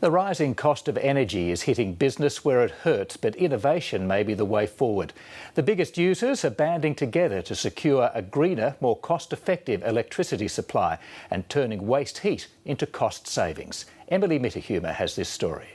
The rising cost of energy is hitting business where it hurts, but innovation may be the way forward. The biggest users are banding together to secure a greener, more cost-effective electricity supply and turning waste heat into cost savings. Emily Mitterhumer has this story.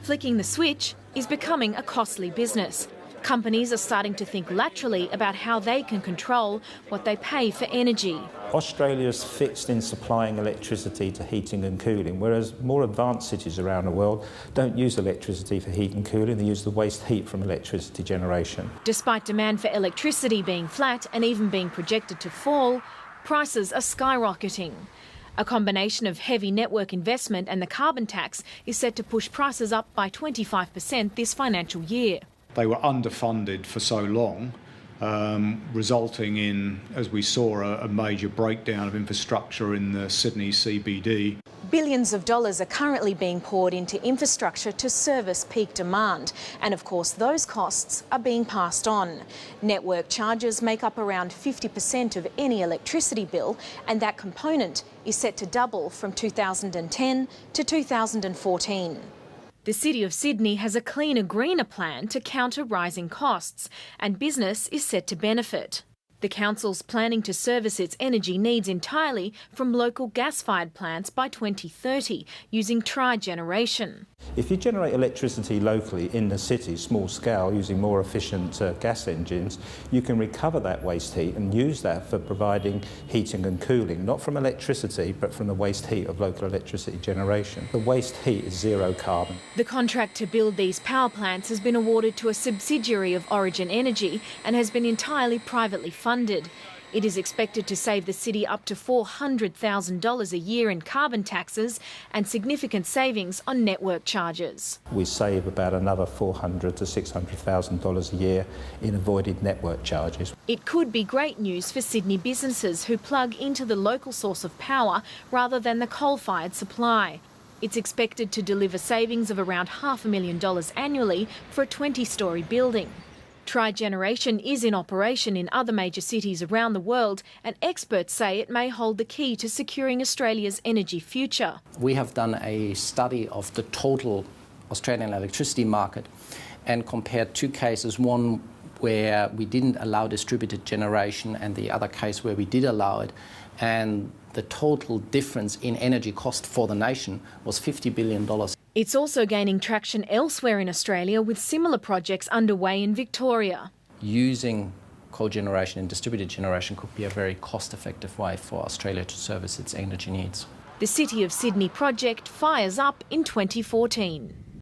Flicking the switch is becoming a costly business. Companies are starting to think laterally about how they can control what they pay for energy. Australia's fixed in supplying electricity to heating and cooling, whereas more advanced cities around the world don't use electricity for heat and cooling, they use the waste heat from electricity generation. Despite demand for electricity being flat and even being projected to fall, prices are skyrocketing. A combination of heavy network investment and the carbon tax is set to push prices up by 25% this financial year. They were underfunded for so long, resulting in, as we saw, a major breakdown of infrastructure in the Sydney CBD. Billions of dollars are currently being poured into infrastructure to service peak demand. And of course, those costs are being passed on. Network charges make up around 50% of any electricity bill, and that component is set to double from 2010 to 2014. The City of Sydney has a cleaner, greener plan to counter rising costs, and business is set to benefit. The council's planning to service its energy needs entirely from local gas-fired plants by 2030, using tri-generation. If you generate electricity locally in the city, small scale, using more efficient gas engines, you can recover that waste heat and use that for providing heating and cooling, not from electricity, but from the waste heat of local electricity generation. The waste heat is zero carbon. The contract to build these power plants has been awarded to a subsidiary of Origin Energy and has been entirely privately funded. It is expected to save the city up to $400,000 a year in carbon taxes and significant savings on network charges. We save about another $400,000 to $600,000 a year in avoided network charges. It could be great news for Sydney businesses who plug into the local source of power rather than the coal-fired supply. It's expected to deliver savings of around $500,000 annually for a 20-storey building. Tri-generation is in operation in other major cities around the world, and experts say it may hold the key to securing Australia's energy future. We have done a study of the total Australian electricity market and compared two cases, one where we didn't allow distributed generation and the other case where we did allow it, and the total difference in energy cost for the nation was $50 billion. It's also gaining traction elsewhere in Australia with similar projects underway in Victoria. Using cogeneration and distributed generation could be a very cost-effective way for Australia to service its energy needs. The City of Sydney project fires up in 2014.